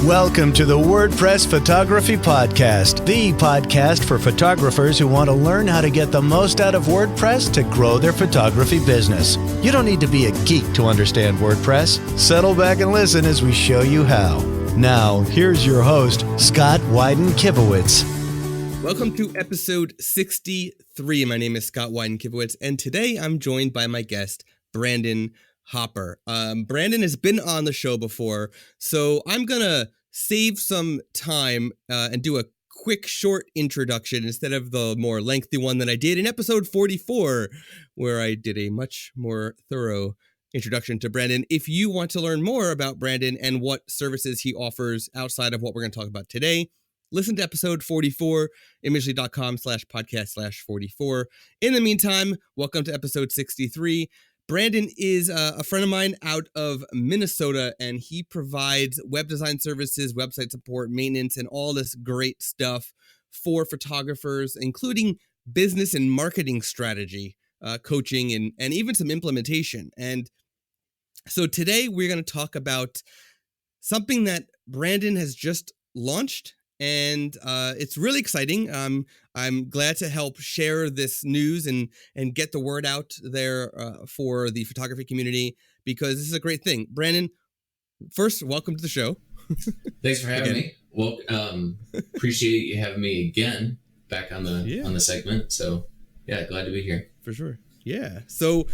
Welcome to the WordPress Photography Podcast, the podcast for photographers who want to learn how to get the most out of WordPress to grow their photography business. You don't need to be a geek to understand WordPress. Settle back and listen as we show you how. Now, here's your host, Scott Wyden-Kivowitz. Welcome to episode 63. My name is Scott Wyden-Kivowitz, and today I'm joined by my guest, Brandon Hopper. Brandon has been on the show before, so I'm going to save some time and do a quick, short introduction instead of the more lengthy one that I did in episode 44, where I did a much more thorough introduction to Brandon. If you want to learn more about Brandon and what services he offers outside of what we're going to talk about today, listen to episode 44, imagely.com/podcast/44. In the meantime, welcome to episode 63. Brandon is a friend of mine out of Minnesota, and he provides web design services, website support, maintenance, and all this great stuff for photographers, including business and marketing strategy, coaching, and even some implementation. And so today we're going to talk about something that Brandon has just launched, and it's really exciting. I'm glad to help share this news and get the word out there for the photography community, because this is a great thing. Brandon, first, welcome to the show. Thanks for having me. Well, appreciate you having me again back on the segment. So yeah, glad to be here. For sure. Yeah. So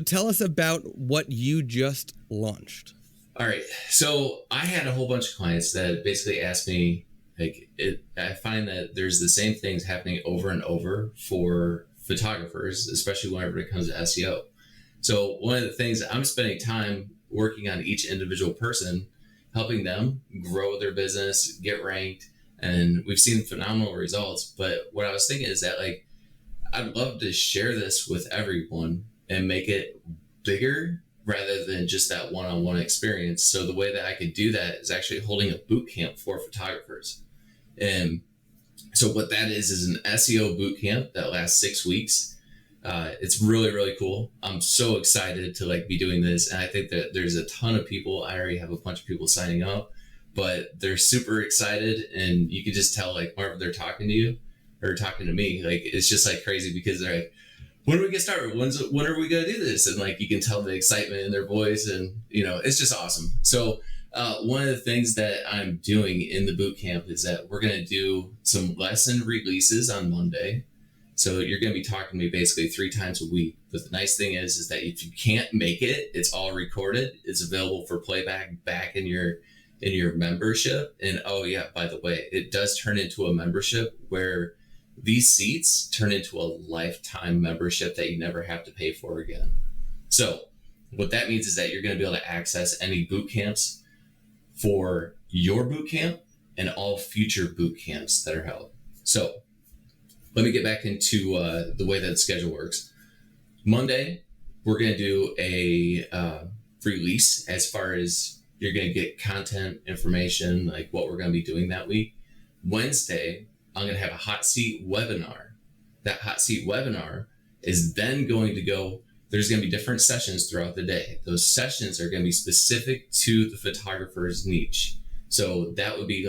tell us about what you just launched. All right. So I had a whole bunch of clients that basically asked me, I find that there's the same things happening over and over for photographers, especially whenever it comes to SEO. So one of the things, I'm spending time working on each individual person, helping them grow their business, get ranked, and we've seen phenomenal results. But what I was thinking is that I'd love to share this with everyone and make it bigger rather than just that one-on-one experience. So the way that I could do that is actually holding a boot camp for photographers. And so what that is an SEO bootcamp that lasts 6 weeks. It's really, really cool. I'm so excited to be doing this. And I think that there's a ton of people. I already have a bunch of people signing up, but they're super excited. And you can just tell whenever they're talking to you or talking to me, it's just crazy, because they're like, when do we get started? When are we going to do this? And you can tell the excitement in their voice, and it's just awesome. So one of the things that I'm doing in the boot camp is that we're going to do some lesson releases on Monday. So you're going to be talking to me basically 3 times a week. But the nice thing is that if you can't make it, it's all recorded. It's available for playback back in your membership. And oh yeah, by the way, it does turn into a membership where these seats turn into a lifetime membership that you never have to pay for again. So what that means is that you're going to be able to access any boot camps for your boot camp and all future boot camps that are held. So let me get back into the way that the schedule works. Monday, we're going to do a release as far as you're going to get content information, what we're going to be doing that week. Wednesday, I'm going to have a hot seat webinar. That hot seat webinar is then going to go, there's going to be different sessions throughout the day. Those sessions are going to be specific to the photographer's niche. So that would be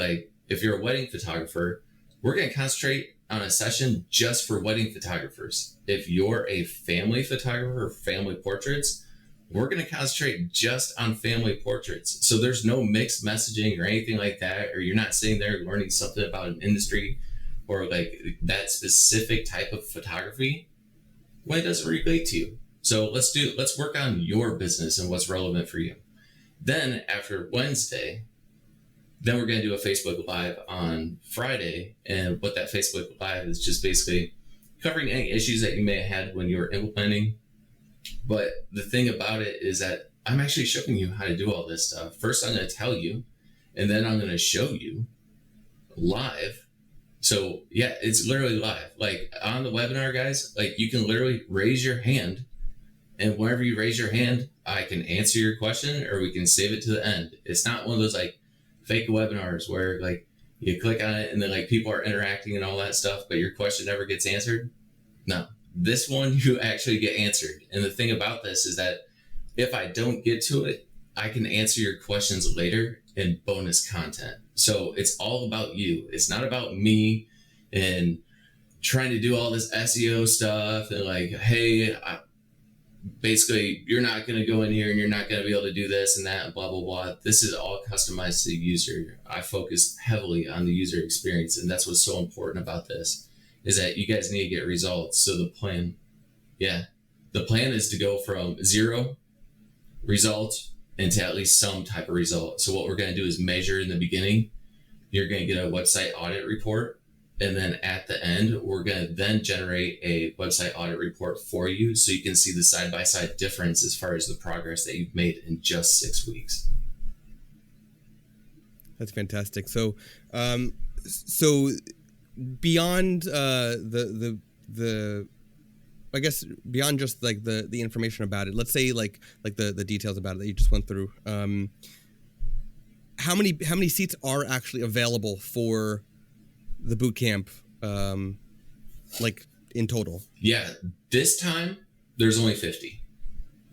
if you're a wedding photographer, we're going to concentrate on a session just for wedding photographers. If you're a family photographer or family portraits, we're going to concentrate just on family portraits. So there's no mixed messaging or anything like that, or you're not sitting there learning something about an industry or that specific type of photography when it doesn't relate to you. So let's work on your business and what's relevant for you. Then after Wednesday, then we're going to do a Facebook Live on Friday. And what that Facebook Live is just basically covering any issues that you may have had when you were implementing. But the thing about it is that I'm actually showing you how to do all this stuff. First, I'm going to tell you, and then I'm going to show you live. So yeah, it's literally live. On the webinar, guys, you can literally raise your hand, and whenever you raise your hand, I can answer your question or we can save it to the end. It's not one of those fake webinars where you click on it and then people are interacting and all that stuff, but your question never gets answered. No, this one you actually get answered. And the thing about this is that if I don't get to it, I can answer your questions later and bonus content. So it's all about you. It's not about me and trying to do all this SEO stuff and like, hey, basically you're not going to go in here and you're not going to be able to do this and that and blah, blah, blah. This is all customized to the user. I focus heavily on the user experience. And that's what's so important about this, is that you guys need to get results. So the plan is to go from 0 result into at least some type of result. So what we're going to do is measure in the beginning. You're going to get a website audit report. And then at the end, we're going to then generate a website audit report for you so you can see the side-by-side difference as far as the progress that you've made in just 6 weeks. That's fantastic. So, so beyond the I guess beyond just like the information about it, let's say like the details about it that you just went through. How many seats are actually available for the boot camp, like in total? Yeah, this time there's only 50.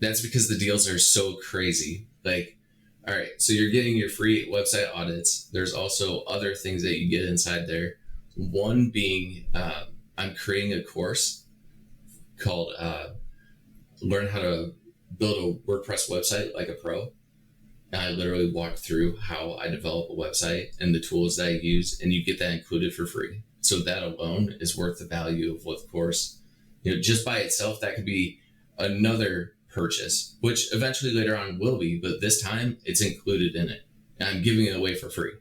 That's because the deals are so crazy. Like, all right, so you're getting your free website audits. There's also other things that you get inside there. One being, I'm creating a course called Learn How to Build a WordPress Website Like a Pro. And I literally walk through how I develop a website and the tools that I use, and you get that included for free. So that alone is worth the value of what the course, just by itself, that could be another purchase, which eventually later on will be, but this time it's included in it. And I'm giving it away for free.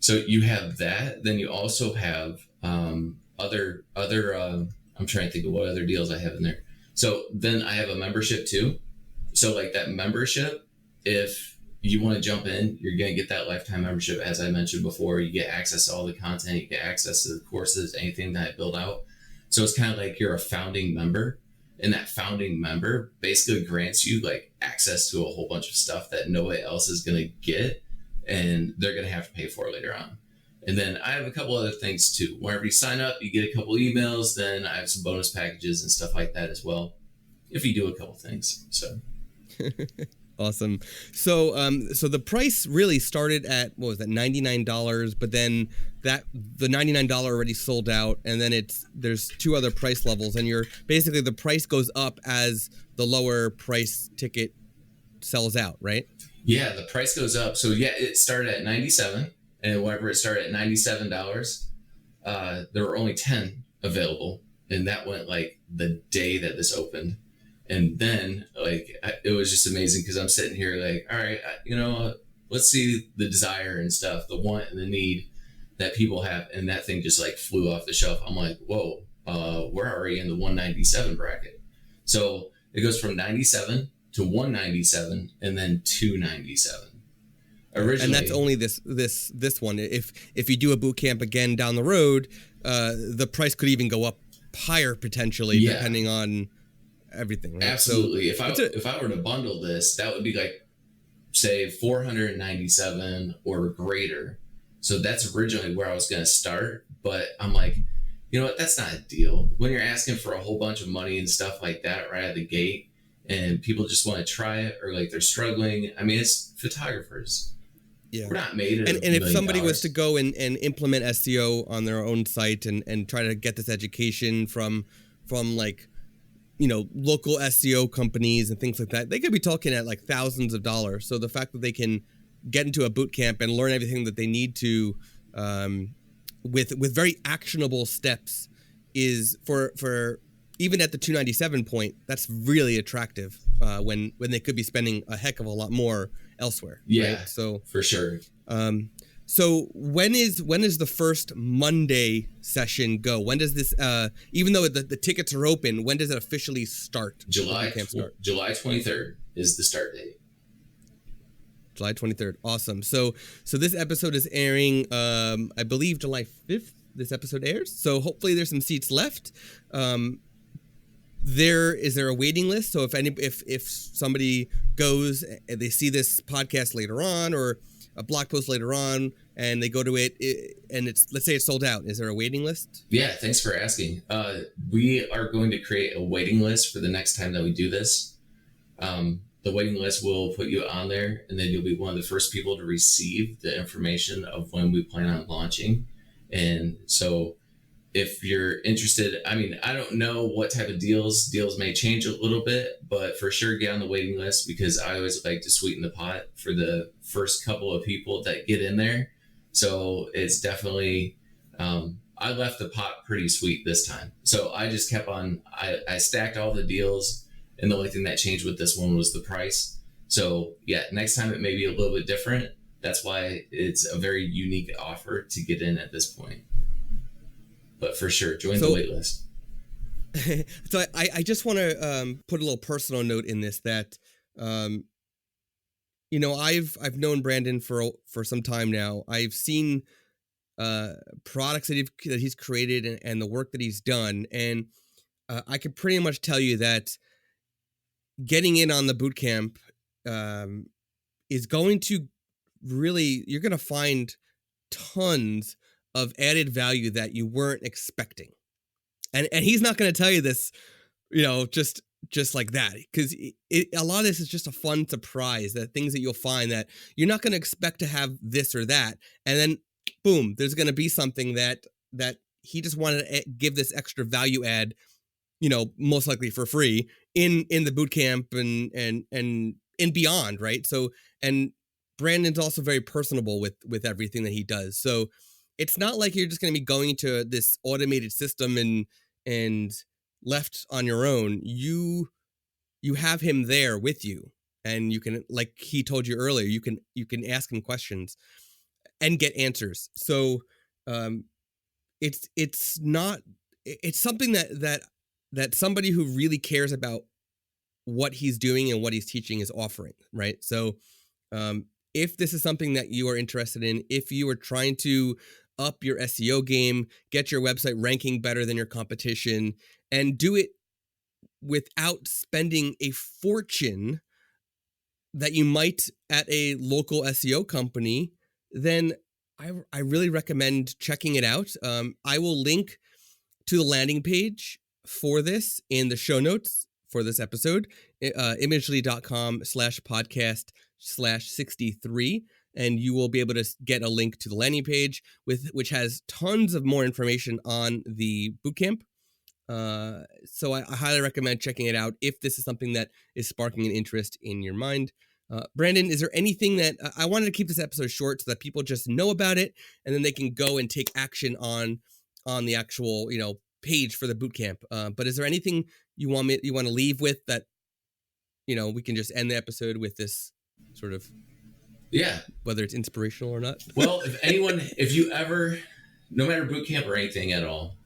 So you have that. Then you also have other I'm trying to think of what other deals I have in there. So then I have a membership too. So like that membership, if you want to jump in, you're going to get that lifetime membership. As I mentioned before, you get access to all the content, you get access to the courses, anything that I build out. So it's kind of like you're a founding member, and that founding member basically grants you like access to a whole bunch of stuff that nobody else is going to get, and they're going to have to pay for later on. And then I have a couple other things too. Whenever you sign up, you get a couple emails. Then I have some bonus packages and stuff like that as well, if you do a couple things. So awesome. So so the price really started at, what was that, $99, but then the $99 already sold out, and then there's 2 other price levels, and basically the price goes up as the lower price ticket sells out, right? Yeah, the price goes up. So yeah, it started at $97, and whenever it started at $97, there were only 10 available, and that went like the day that this opened. And then like it was just amazing, because I'm sitting here like, all right, let's see the desire and stuff, the want and the need that people have, and that thing just like flew off the shelf. I'm like, whoa, we're already in the 197 bracket. So it goes from 97 to 197 and then 297. Originally, and that's only this one. If you do a boot camp again down the road, the price could even go up higher potentially, depending on everything, right? Absolutely. So if I were to bundle this, that would be like, say, 497 or greater. So that's originally where I was going to start, but I'm like, you know what, that's not a deal. When you're asking for a whole bunch of money and stuff like that right out of the gate, and people just want to try it, or like they're struggling. I mean, it's photographers. Yeah. We're not made of and if somebody was to go and implement SEO on their own site and try to get this education from like, local SEO companies and things like that, they could be talking at like thousands of dollars. So the fact that they can get into a boot camp and learn everything that they need to, with very actionable steps, is for even at the 297 point, that's really attractive, when they could be spending a heck of a lot more elsewhere. Yeah, right? So for sure. So when is the first Monday session go? When does this, even though the tickets are open, when does it officially start? July 23rd is the start date. July 23rd. Awesome. So this episode is airing, I believe July 5th. This episode airs. So hopefully there's some seats left. Is there a waiting list? So if somebody goes and they see this podcast later on, or a blog post later on, and they go to it and let's say it's sold out, is there a waiting list? Yeah, thanks for We are going to create a waiting list for the next time that we do this. the waiting list will put you on there, and then you'll be one of the first people to receive the information of when we plan on launching. And so if you're interested, I mean, I don't know what type of deals may change a little bit, but for sure get on the waiting list, because I always like to sweeten the pot for the first couple of people that get in there. So it's definitely, I left the pot pretty sweet this time. So I just kept on, I stacked all the deals, and the only thing that changed with this one was the price. So yeah, next time it may be a little bit different. That's why it's a very unique offer to get in at this point. But for sure, join the wait list. So I just want to put a little personal note in this that, you know, I've known Brandon for some time now. I've seen products that he's created and the work that he's done, and I could pretty much tell you that getting in on the bootcamp is going to really, you're going to find tons of added value that you weren't expecting. And he's not going to tell you this, you know, just like that, because a lot of this is just a fun surprise, that things that you'll find that you're not going to expect to have this or that. And then boom, there's going to be something that he just wanted to give this extra value add, you know, most likely for free in the bootcamp and beyond. Right. So, and Brandon's also very personable with everything that he does. So it's not like you're just going to be going to this automated system and left on your own. You have him there with you, and you can, like he told you earlier, you can ask him questions and get answers. So it's something that somebody who really cares about what he's doing and what he's teaching is offering, right? So if this is something that you are interested in, if you are trying to up your SEO game, get your website ranking better than your competition, and do it without spending a fortune that you might at a local SEO company, then I really recommend checking it out. I will link to the landing page for this in the show notes for this episode, imagely.com/podcast/63. And you will be able to get a link to the landing page which has tons of more information on the bootcamp. So I highly recommend checking it out if this is something that is sparking an interest in your mind. Brandon, is there anything that I wanted to keep this episode short so that people just know about it, and then they can go and take action on the actual, you know, page for the bootcamp. But is there anything you want to leave with that, you know, we can just end the episode with this sort of, yeah, whether it's inspirational or not? Well, if you ever, no matter bootcamp or anything at all,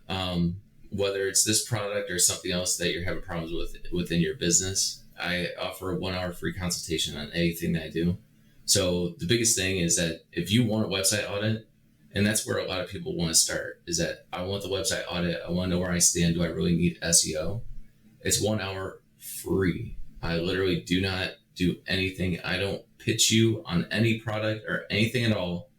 whether it's this product or something else that you're having problems with within your business, I offer a 1-hour free consultation on anything that I do. So the biggest thing is that if you want a website audit, and that's where a lot of people want to start, is that I want the website audit. I want to know where I stand. Do I really need SEO? It's 1 hour free. I literally do not do anything. I don't pitch you on any product or anything at all.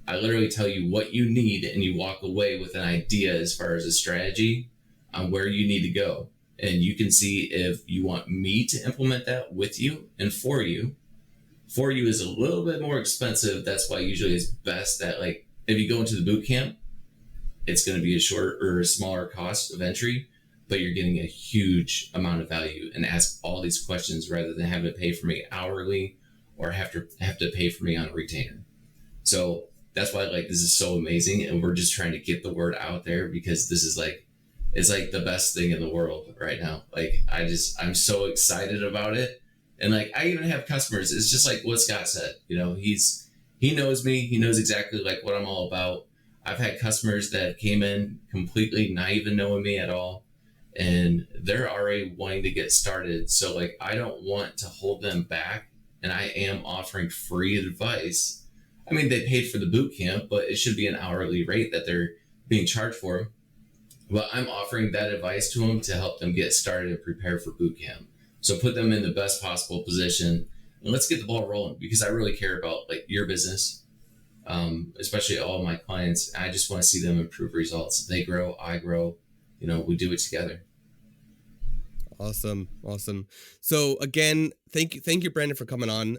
I literally tell you what you need, and you walk away with an idea as far as a strategy on where you need to go. And you can see if you want me to implement that with you and for you. For you is a little bit more expensive. That's why usually it's best that, like, if you go into the boot camp, it's going to be a shorter or a smaller cost of entry, but you're getting a huge amount of value and ask all these questions rather than having to pay for me hourly or have to pay for me on a retainer. So that's why, like, this is so amazing. And we're just trying to get the word out there, because this is like, it's like the best thing in the world right now. Like, I'm so excited about it. And like, I even have customers. It's just like what Scott said, you know, he knows me. He knows exactly like what I'm all about. I've had customers that came in completely not even knowing me at all, and they're already wanting to get started. So like, I don't want to hold them back, and I am offering free advice. I mean, they paid for the boot camp, but it should be an hourly rate that they're being charged for. But I'm offering that advice to them to help them get started and prepare for boot camp. So put them in the best possible position, and let's get the ball rolling, because I really care about like your business, especially all of my clients. I just want to see them improve results. They grow, I grow, you know, we do it together. Awesome. So again, thank you, Brandon, for coming on.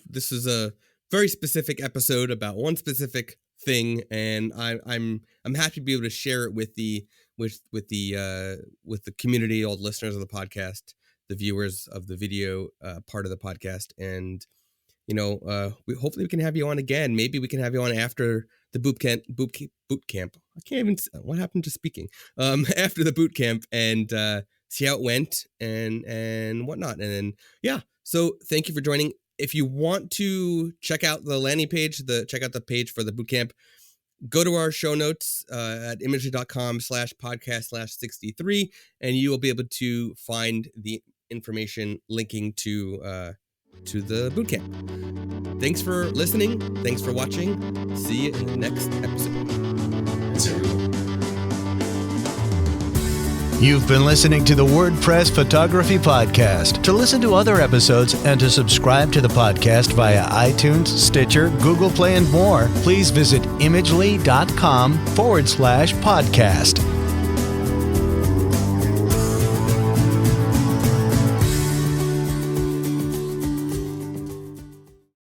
This is a very specific episode about one specific thing, and I'm happy to be able to share it with the community, all the listeners of the podcast, the viewers of the video part of the podcast, and hopefully we can have you on again. Maybe we can have you on after the boot camp. I can't even. What happened to speaking? After the boot camp, and see how it went and whatnot. And then So thank you for joining. If you want to check out the landing page, check out the page for the boot camp, go to our show notes at imagely.com/podcast/63, and you will be able to find the information linking to the boot camp. Thanks for listening. Thanks for watching. See you in the next episode. Thanks, everyone. You've been listening to the WordPress Photography Podcast. To listen to other episodes and to subscribe to the podcast via iTunes, Stitcher, Google Play, and more, please visit imagely.com/podcast.